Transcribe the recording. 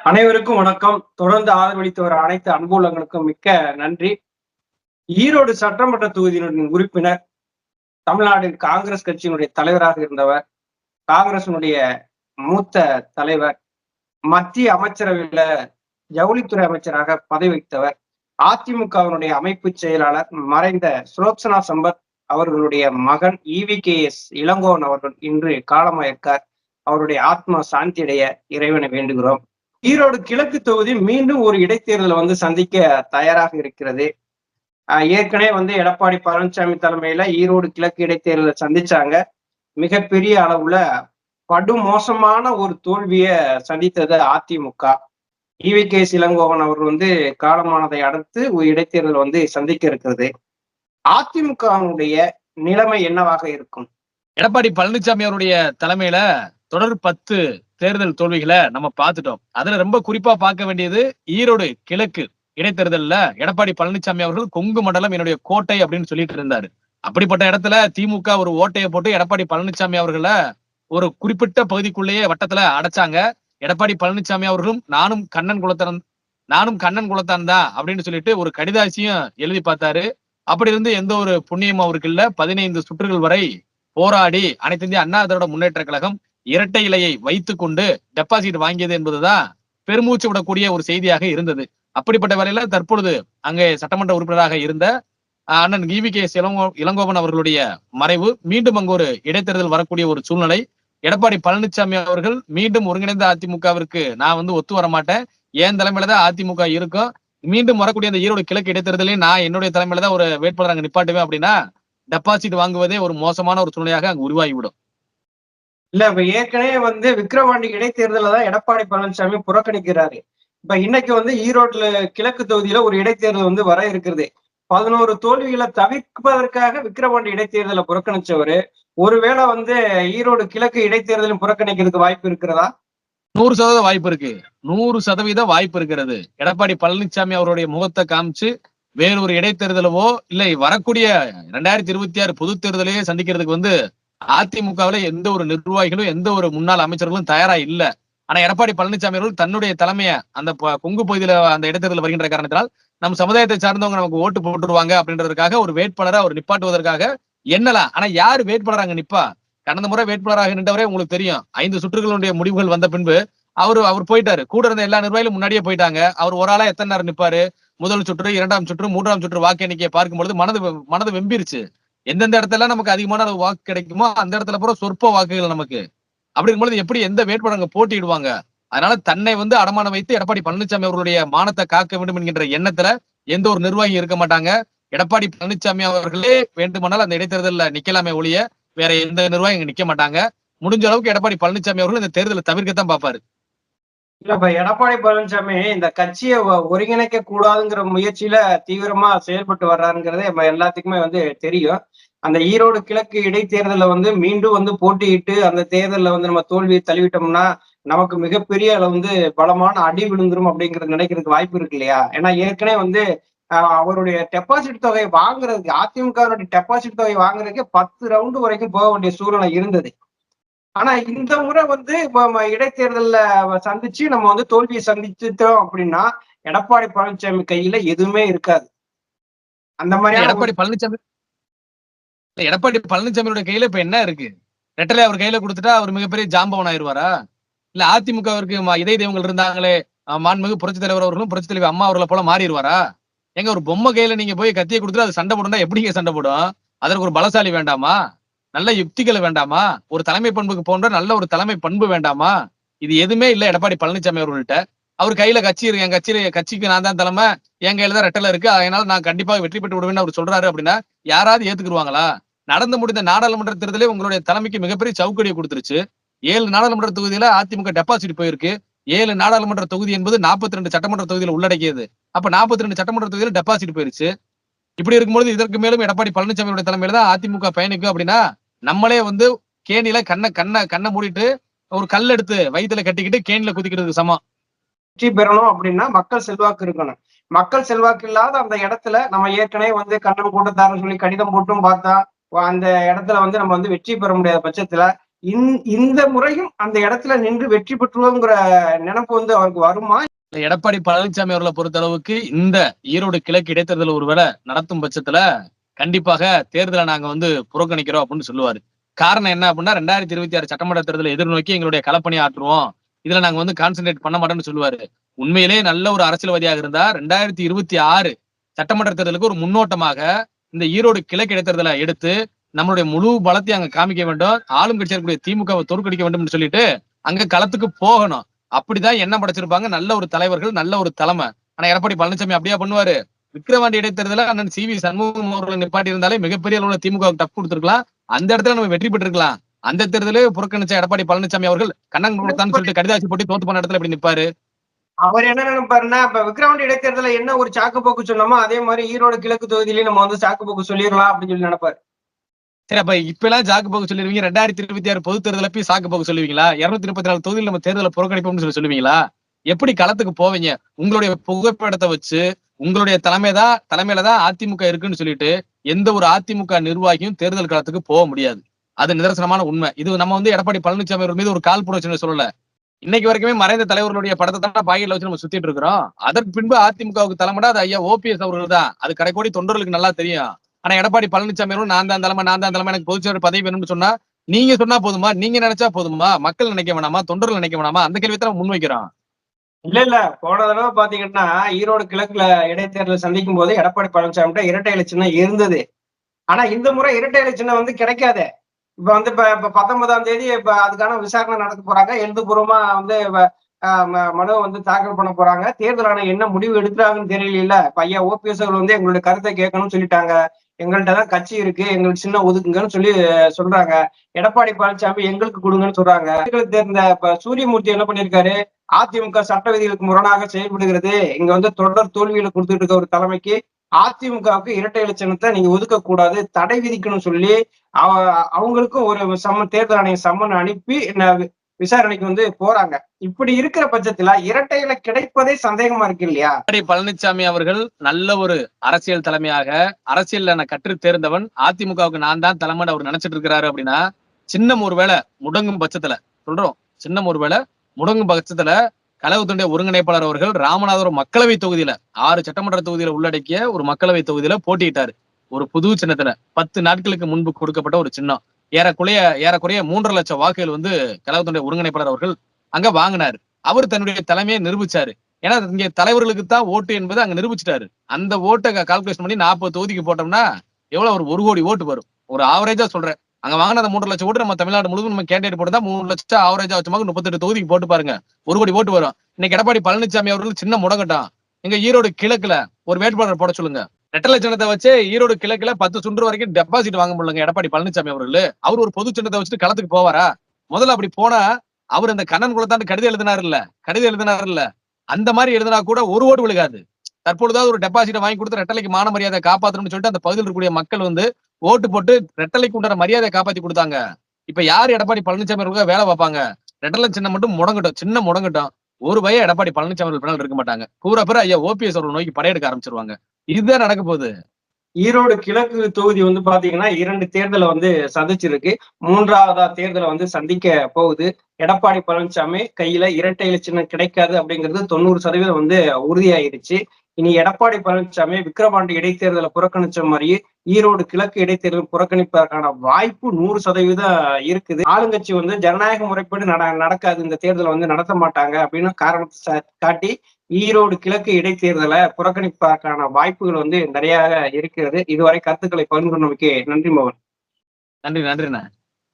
அனைவருக்கும் வணக்கம். தொடர்ந்து ஆதரவளித்து வர அனைத்து அன்புள்ளங்களுக்கும் மிக்க நன்றி. ஈரோடு சட்டமன்ற தொகுதியினுடைய உறுப்பினர், தமிழ்நாடு காங்கிரஸ் கட்சியினுடைய தலைவராக இருந்தவர், காங்கிரசினுடைய மூத்த தலைவர், மத்திய அமைச்சரவையில ஜவுளித்துறை அமைச்சராக பதவி வகித்தவர், அதிமுகவினுடைய அமைப்பு செயலாளர் மறைந்த சுலோச்சனா சம்பத் அவர்களுடைய மகன் EVKS இளங்கோவன் அவர்கள் இன்று காலமாயிருக்கார். அவருடைய ஆத்மா சாந்தி அடைய இறைவனை வேண்டுகிறோம். ஈரோடு கிழக்கு தொகுதி மீண்டும் ஒரு இடைத்தேர்தலை சந்திக்க தயாராக இருக்கிறது. ஏற்கனவே எடப்பாடி பழனிசாமி தலைமையில ஈரோடு கிழக்கு இடைத்தேர்தலை சந்திச்சாங்க. மிகப்பெரிய அளவுல படுமோசமான ஒரு தோல்வியை சந்தித்தது அதிமுக. EVKS இளங்கோவன் அவர் காலமானதை அடுத்து ஒரு இடைத்தேர்தல் சந்திக்க இருக்கிறது. அதிமுகவுடைய நிலைமை என்னவாக இருக்கும்? எடப்பாடி பழனிசாமி அவருடைய தலைமையில தொடர் 10 தேர்தல் தோல்விகளை நம்ம பார்த்துட்டோம். அதுல ரொம்ப குறிப்பா பார்க்க வேண்டியது ஈரோடு கிழக்கு இடைத்தேர்தல்ல எடப்பாடி பழனிசாமி அவர்கள் கொங்கு மண்டலம் என்னுடைய கோட்டை அப்படின்னு சொல்லிட்டு இருந்தாரு. அப்படிப்பட்ட இடத்துல திமுக ஒரு ஓட்டையை போட்டு எடப்பாடி பழனிசாமி அவர்களை ஒரு குறிப்பிட்ட பகுதிக்குள்ளேயே வட்டத்துல அடைச்சாங்க. எடப்பாடி பழனிசாமி அவர்களும் நானும் கண்ணன் குலத்தான் தான் அப்படின்னு சொல்லிட்டு ஒரு கடிதாசியும் எழுதி பார்த்தாரு. அப்படி இருந்து எந்த ஒரு புண்ணியம் அவருக்கு இல்ல. 15 சுற்றுகள் வரை போராடி அனைத்து இந்திய அண்ணா திராவிட முன்னேற்ற கழகம் இரட்டை இலையை வைத்துக் கொண்டு டெபாசிட் வாங்கியது என்பதுதான் பெருமூச்சு விடக்கூடிய ஒரு செய்தியாக இருந்தது. அப்படிப்பட்ட வேளையில தற்பொழுது அங்கே சட்டமன்ற உறுப்பினராக இருந்த அண்ணன் EVKS இளங்கோவன் அவர்களுடைய மறைவு, மீண்டும் அங்கு ஒரு இடைத்தேர்தல் வரக்கூடிய ஒரு சூழ்நிலை. எடப்பாடி பழனிசாமி அவர்கள் மீண்டும் ஒருங்கிணைந்த அதிமுகவிற்கு நான் ஒத்து வர மாட்டேன், என் தலைமையில தான் அதிமுக இருக்கும், மீண்டும் வரக்கூடிய அந்த ஈரோடு கிழக்கு இடைத்தேர்தலையும் நான் என்னுடைய தலைமையில தான் ஒரு வேட்பாளர் அங்க நிப்பாட்டுவேன் அப்படின்னா டெபாசிட் வாங்குவதே ஒரு மோசமான ஒரு சூழ்நிலையாக அங்கு உருவாகிவிடும். இல்ல, இப்ப ஏற்கனவே விக்கிரவாண்டி இடைத்தேர்தலை தான் எடப்பாடி பழனிசாமி புறக்கணிக்கிறாரு. இப்ப இன்னைக்கு ஈரோட்ல கிழக்கு தொகுதியில ஒரு இடைத்தேர்தல் வர இருக்கிறது. 11 தோல்விகளை தவிர்ப்பதற்காக விக்கிரவாண்டி இடைத்தேர்தலை புறக்கணிச்சவரு ஒருவேளை ஈரோடு கிழக்கு இடைத்தேர்தலும் புறக்கணிக்கிறதுக்கு வாய்ப்பு இருக்கிறதா? 100% வாய்ப்பு இருக்கு. 100% வாய்ப்பு இருக்கிறது. எடப்பாடி பழனிசாமி அவருடைய முகத்தை காமிச்சு வேறொரு இடைத்தேர்தலவோ இல்லை வரக்கூடிய 2026 பொது தேர்தலையே சந்திக்கிறதுக்கு அதிமுகவுல எந்த ஒரு நிர்வாகிகளும் எந்த ஒரு முன்னாள் அமைச்சர்களும் தயாரா இல்ல. ஆனா எடப்பாடி பழனிசாமி அவர்கள் தன்னுடைய தலைமையை அந்த கொங்கு பகுதியில அந்த இடைத்தேர்தல் வருகின்ற காரணத்தினால் நம் சமுதாயத்தை சார்ந்தவங்க நமக்கு ஓட்டு போட்டுருவாங்க அப்படின்றதுக்காக ஒரு வேட்பாளரை அவர் நிப்பாட்டுவதற்காக என்னலாம். ஆனா யாரு வேட்பாளர் அங்க நிப்பா? கடந்த முறை வேட்பாளராக நின்றவரே உங்களுக்கு தெரியும். 5 சுற்றுகளுடைய முடிவுகள் வந்த பின்பு அவர் போயிட்டாரு. கூட இருந்த எல்லா நிர்வாகிகளும் முன்னாடியே போயிட்டாங்க. அவர் ஒரு ஆளா எத்தனை நேரம் நிப்பாரு? முதல் சுற்று, 2ஆம் சுற்று, 3ஆம் சுற்று வாக்கு எண்ணிக்கையை பார்க்கும்பொழுது மனது வெம்பிருச்சு. எந்தெந்த இடத்துல நமக்கு அதிகமான வாக்கு கிடைக்குமோ அந்த இடத்துல பூரா சொற்ப வாக்குகள் நமக்கு. அப்படி இருக்கும்போது எப்படி எந்த வேட்பாளர் போட்டியிடுவாங்க? அதனால தன்னை அடமானம் வைத்து எடப்பாடி பழனிசாமி அவர்களுடைய மானத்தை காக்க வேண்டும் என்கின்ற எண்ணத்துல எந்த ஒரு நிர்வாகி இருக்க மாட்டாங்க. எடப்பாடி பழனிசாமி அவர்களே வேண்டுமானால் அந்த இடைத்தேர்தலில் நிக்கலாமே ஒழிய வேற எந்த நிர்வாகி இங்க நிக்க மாட்டாங்க. முடிஞ்ச அளவுக்கு எடப்பாடி பழனிசாமி அவர்கள் இந்த தேர்தலை தவிர்க்கத்தான் பார்ப்பாரு. இல்ல, எடப்பாடி பழனிசாமி இந்த கட்சியை ஒருங்கிணைக்க கூடாதுங்கிற முயற்சியில தீவிரமா செயல்பட்டு வர்றாருங்கிறதே நம்ம எல்லாத்துக்குமே தெரியும். அந்த ஈரோடு கிழக்கு இடைத்தேர்தல மீண்டும் போட்டியிட்டு அந்த தேர்தலில் நம்ம தோல்வியை தழுவிட்டோம்னா நமக்கு மிகப்பெரிய பலமான அடி விழுந்துரும் அப்படிங்கிறது நினைக்கிறதுக்கு வாய்ப்பு இருக்கு இல்லையா? ஏன்னா ஏற்கனவே அவருடைய டெபாசிட் தொகை வாங்குறதுக்கு, அதிமுகவுடைய டெபாசிட் தொகை வாங்குறதுக்கு 10 ரவுண்டு வரைக்கும் போக வேண்டிய சூழ்நிலை இருந்தது. ஆனா இந்த முறை இடைத்தேர்தல்ல சந்திச்சு நம்ம தோல்வியை சந்திச்சிட்டோம் அப்படின்னா எடப்பாடி பழனிசாமி கையில எதுவுமே இருக்காது. அந்த மாதிரி எடப்பாடி பழனிசாமியோட கையில இப்ப என்ன இருக்கு? ரெட்டலை அவர் கையில கொடுத்துட்டா அவர் மிகப்பெரிய ஜாம்பவன் ஆயிடுவாரா? இல்ல அதிமுகவிற்கு இதய தெய்வங்கள் இருந்தாங்களே மாண்புமிகு புரட்சி தலைவர் அவர்களும் புரட்சி தலைவர் அம்மா அவர்களை போல மாறிடுவாரா? எங்க ஒரு பொம்மை கையில நீங்க போய் கத்தியை கொடுத்துட்டு அது சண்டை போடுனா எப்படிங்க சண்டை போடும்? அதற்கு ஒரு பலசாலி வேண்டாமா? நல்ல யுக்திகள் வேண்டாமா? ஒரு தலைமை பண்புக்கு போன்ற நல்ல ஒரு தலைமை பண்பு வேண்டாமா? இது எதுவுமே இல்ல எடப்பாடி பழனிசாமி அவர்கள்ட்ட. அவர் கையில கட்சி இருக்கு, என் கட்சிக்கு நான் தான் தலைமை, என் கையில தான் ரெட்டலை இருக்கு, அதனால நான் கண்டிப்பாக வெற்றி பெற்று விடுவேன்னு அவர் சொல்றாரு அப்படின்னா யாராவது ஏத்துக்குருவாங்களா? நடந்து முடிந்த நாடாளுமன்ற தேர்தலே உங்களுடைய தலைமைக்கு மிகப்பெரிய சவுக்கடியை கொடுத்துருச்சு. 7 நாடாளுமன்ற தொகுதியில அதிமுக டெபாசிட் போயிருக்கு. 7 நாடாளுமன்ற தொகுதி என்பது 42 சட்டமன்ற தொகுதியில உள்ளடக்கியது. அப்ப 42 சட்டமன்ற தொகுதியில டெபாசிட் போயிருச்சு. இப்படி இருக்கும்போது இதற்கு மேலும் எடப்பாடி பழனிசாமியோட தலைமையில தான் அதிமுக பயணிக்கும் அப்படின்னா நம்மளே கேணியில கண்ணை மூடிட்டு ஒரு கல் எடுத்து வயிற்றுல கட்டிக்கிட்டு கேணில குதிக்கிறதுக்கு சமம். வெற்றி பெறணும் அப்படின்னா மக்கள் செல்வாக்கு இருக்கணும். மக்கள் செல்வாக்கு இல்லாத அந்த இடத்துல நம்ம ஏற்கனவே கண்ணன் கூட்டத்தாரன்னு சொல்லி கடிதம் போட்டும் பார்த்தா அந்த இடத்துல நம்ம வெற்றி பெற முடியாத பட்சத்துல இந்த முறையும் அந்த இடத்துல நின்று வெற்றி பெற்றுவோங்கிற நினைப்பு வந்து அவருக்கு வருமா? எடப்பாடி பழனிசாமி அவர்களை பொறுத்த அளவுக்கு இந்த ஈரோடு கிழக்கு இடைத்தேர்தல் ஒருவேளை நடத்தும் பட்சத்துல கண்டிப்பாக தேர்தலை நாங்க வந்து புறக்கணிக்கிறோம் அப்படின்னு சொல்லுவாரு. காரணம் என்ன அப்படின்னா 2026 சட்டமன்ற தேர்தலை எதிர்நோக்கி எங்களுடைய களப்பணி ஆற்றுவோம், இதுல நாங்க வந்து கான்சென்ட்ரேட் பண்ண மாட்டோம்னு சொல்லுவாரு. உண்மையிலே நல்ல ஒரு அரசியல்வாதியாக இருந்தா 2026 சட்டமன்ற தேர்தலுக்கு ஒரு முன்னோட்டமாக இந்த ஈரோடு கிழக்கு இடைத்தேர்தலை எடுத்து நம்மளுடைய முழு பலத்தையும் அங்க காமிக்க வேண்டும், ஆளும் கட்சியாக இருக்கக்கூடிய திமுகவை தோற்கடிக்க வேண்டும் சொல்லிட்டு அங்க களத்துக்கு போகணும். அப்படிதான் எண்ணம் படைச்சிருப்பாங்க நல்ல ஒரு தலைவர்கள், நல்ல ஒரு தலைமை. ஆனா எடப்பாடி பழனிசாமி அப்படியா பண்ணுவாரு? விக்கிரவாண்டி இடைத்தேர்தல அண்ணன் சி.வி. சண்முகம் அவர்களை நிப்பாட்டி இருந்தாலே மிகப்பெரிய அளவுல திமுக டப் கொடுத்திருக்கலாம். அந்த இடத்துல நம்ம வெற்றி பெற்றிருக்கலாம். அந்த தேர்தலே புறக்கணிச்ச எடப்பாடி பழனிசாமி அவர்கள் கண்ணன் சொல்லிட்டு கடிதாசி போட்டு தோத்து போன இடத்துல எப்படி நிப்பாரு? அவர் என்ன நினைப்பாருன்னா, இப்ப விக்கிரவாண்டி இடைத்தேர்தல என்ன ஒரு சாக்கு போக்கு சொன்னோமோ அதே மாதிரி ஈரோடு கிழக்கு தொகுதியிலயும் நம்ம வந்து சாக்கு போக்கு சொல்லிடலாம் அப்படின்னு சொல்லி நினைப்பாரு. சரி, அப்ப இப்ப எல்லாம் சாக்கு போக்கு சொல்லிருவீங்க, 2026 பொது தேர்தல போய் சாக்கு போக்கு சொல்லுவீங்களா? 234 தொகுதியில் நம்ம தேர்தலை புறக்கணிப்போம்னு சொல்லுவீங்களா? எப்படி களத்துக்கு போவீங்க? உங்களுடைய புகைப்படத்தை வச்சு உங்களுடைய தலைமையிலதான் அதிமுக இருக்குன்னு சொல்லிட்டு எந்த ஒரு அதிமுக நிர்வாகியும் தேர்தல் களத்துக்கு போக முடியாது. அது நிதர்சனமான உண்மை. இது நம்ம வந்து எடப்பாடி பழனிசாமி அவர்கள் மீது ஒரு காழ்ப்புணர்ச்சி சொல்லல. இன்னைக்கு வரைக்குமே மறைந்த தலைவர்களுடைய படத்தை தான் பாக்கெட்ல வச்சு நம்ம சுத்திட்டு இருக்கிறோம். அதற்கு பின்பு அதிமுகவுக்கு தலைமைடா அது ஐயா ஓபிஎஸ் அவர்கள் தான். அது கடைக்கோடி தொண்டர்களுக்கு நல்லா தெரியும். ஆனா எடப்பாடி பழனிசாமி அவர்கள் நான் தான் தலைமை எனக்கு பொதுச்செயலாளர் பதவி வேணும்னு சொன்னா நீங்க சொன்னா போதுமா? நீங்க நினைச்சா போதுமா? மக்கள் நினைக்க வேணாமா? தொண்டர்கள் நினைக்க வேணாமா? அந்த கேள்வி தான் முன்வைக்கிறோம். இல்ல போன தடவை பாத்தீங்கன்னா ஈரோடு கிழக்குல இடைத்தேர்தல் சந்திக்கும் போது எடப்பாடி பழனிசாமி இரட்டை இலை சின்னம் இருந்தது. ஆனா இந்த முறை இரட்டை இலை சின்னம் வந்து கிடைக்காது. இப்ப வந்து இப்ப 19ஆம் தேதி இப்ப அதுக்கான விசாரணை நடத்த போறாங்க. எழுத்துப்பூர்வமா வந்து மனு வந்து தாக்கல் பண்ண போறாங்க. தேர்தல் ஆணையம் என்ன முடிவு எடுக்கிறாங்கன்னு தெரியல. இப்ப ஐயா ஓபிஎஸ் அவர்கள் வந்து எங்களுடைய கருத்தை கேட்கணும்னு சொல்லிட்டாங்க. எங்கள்கிட்ட தான் கட்சி இருக்கு, எங்களுக்கு சின்ன ஒதுக்குங்கன்னு சொல்லி சொல்றாங்க. எடப்பாடி பழனிசாமி எங்களுக்கு கொடுங்கன்னு சொல்றாங்க. தேர்ந்த இப்ப சூரியமூர்த்தி என்ன பண்ணிருக்காரு? அதிமுக சட்ட விதிகளுக்கு முரணாக செயல்படுகிறது, இங்க வந்து தொடர் தோல்விகளை கொடுத்துட்டு இருக்க ஒரு தலைமைக்கு அதிமுகவுக்கு இரட்டை இலை சின்னத்தை நீங்க ஒதுக்க கூடாது, தடை விதிக்கணும்னு சொல்லி அவங்களுக்கும் ஒரு தேர்தல் ஆணையம் சம்மன் அனுப்பி விசாரணைக்கு வந்து போறாங்க. இப்படி இருக்கிற பட்சத்துல இரட்டை இலை கிடைப்பதே சந்தேகமா இருக்கு இல்லையா? பழனிசாமி அவர்கள் நல்ல ஒரு அரசியல் தலைமையாக அரசியல் கற்று தேர்ந்தவன், அதிமுகவுக்கு நான் தான் தலைமை அவர் நினைச்சிட்டு இருக்கிறாரு அப்படின்னா சின்னம் ஒருவேளை முடங்கும் பட்சத்துல சொல்றோம், சின்னம் ஒருவேளை முடங்கும் பட்சத்துல கழகத்துடைய ஒருங்கிணைப்பாளர் அவர்கள் ராமநாதபுரம் மக்களவை தொகுதியில 6 சட்டமன்ற தொகுதியில உள்ளடக்கிய ஒரு மக்களவை தொகுதியில போட்டியிட்டாரு. ஒரு புது சின்னத்துல 10 நாட்களுக்கு முன்பு கொடுக்கப்பட்ட ஒரு சின்னம். ஏறக்குறைய 3.5 லட்சம் வாக்குகள் வந்து கழகத்துடைய ஒருங்கிணைப்பாளர் அவர்கள் அங்க வாங்கினாரு. அவர் தன்னுடைய தலைமையை நிரூபிச்சாரு. ஏன்னா இங்க தலைவர்களுக்கு தான் ஓட்டு என்பதை அங்க நிரூபிச்சிட்டாரு. அந்த ஓட்டை கால்குலேஷன் பண்ணி 40 தொகுதிக்கு போட்டோம்னா எவ்வளவு 1 கோடி ஓட்டு வரும். ஒரு ஆவரேஜா சொல்றேன். அங்க வாங்கின 3 லட்சம் ஓட்டு நம்ம தமிழ்நாடு முழுவதும் நம்ம கேண்டிடேட் போட்டா 3 லட்சம் ஆவரேஜா வச்சுமாக 38 தொகுதிக்கு போட்டு பாருங்க, 1 கோடி ஓட்டு வரும். இன்னைக்கு எடப்பாடி பழனிசாமி அவர்கள் சின்ன முடங்கட்டும், எங்க ஈரோடு கிழக்குல ஒரு வேட்பாளர் போட சொல்லுங்க. ரெட்டலை சின்னத்தை வச்சு ஈரோடு கிழக்குல 10 சுற்று வரைக்கும் டெபாசிட் வாங்க முடியலங்க எடப்பாடி பழனிசாமி அவர்கள். அவர் ஒரு பொது சின்னத்தை வச்சுட்டு களத்துக்கு போவாரா? முதல்ல அப்படி போனா அவர் அந்த கண்ணன் குலத்தாண்டு கடிதம் எழுதினாரு இல்ல அந்த மாதிரி எழுதினா கூட ஒரு ஓட்டு விழுகாது. தற்பொழுதாவது ஒரு டெபாசிட்டை வாங்கி கொடுத்து ரெட்டலைக்கு மான மரியாதை காப்பாற்றணும்னு சொல்லிட்டு அந்த பகுதியில் இருக்கக்கூடிய மக்கள் வந்து ஓட்டு போட்டு ரெட்டலைக்கு உண்டான மரியாதையை காப்பாத்தி கொடுத்தாங்க. இப்ப யாரு எடப்பாடி பழனிசாமி அவர்களுக்கு வேலை பார்ப்பாங்க? ரெட்டலை சின்னம் மட்டும் முடங்கட்டும், சின்ன முடங்கட்டும். ஒரு பையன் எடப்பாடி பழனிசாமி அவர்கள் பின்னால் இருக்க மாட்டாங்க. பூரா பேர் ஐயா ஓபிஎஸ் அவர்கள் நோக்கி படையெடுக்க ஆரம்பிச்சிருவாங்க. இதுதான் நடக்க போகுது. ஈரோடு கிழக்கு தொகுதி வந்து பாத்தீங்கன்னா 2 தேர்தலை வந்து சந்திச்சிருக்கு. 3ஆவதா தேர்தலை வந்து சந்திக்க போகுது. எடப்பாடி பழனிசாமி கையில இரட்டை இலை சின்னம் கிடைக்காது அப்படிங்கிறது 90% வந்து உறுதியாயிருச்சு. இனி எடப்பாடி பழனிசாமி விக்கிரவாண்டி இடைத்தேர்தலை புறக்கணிச்ச மாதிரி ஈரோடு கிழக்கு இடைத்தேர்தல் புறக்கணிப்பதற்கான வாய்ப்பு 100% இருக்குது. ஆளுங்கட்சி வந்து ஜனநாயக முறைப்படி நடக்காது, இந்த தேர்தலை வந்து நடத்த மாட்டாங்க அப்படின்னு காரணத்தை காட்டி ஈரோடு கிழக்கு இடைத்தேர்தலை புறக்கணிப்பதற்கான வாய்ப்புகள் வந்து நிறைய இருக்கிறது. இதுவரை கருத்துக்களை பகிர்ந்து கொண்டமைக்கு நன்றி மோகன். நன்றிண்ணா.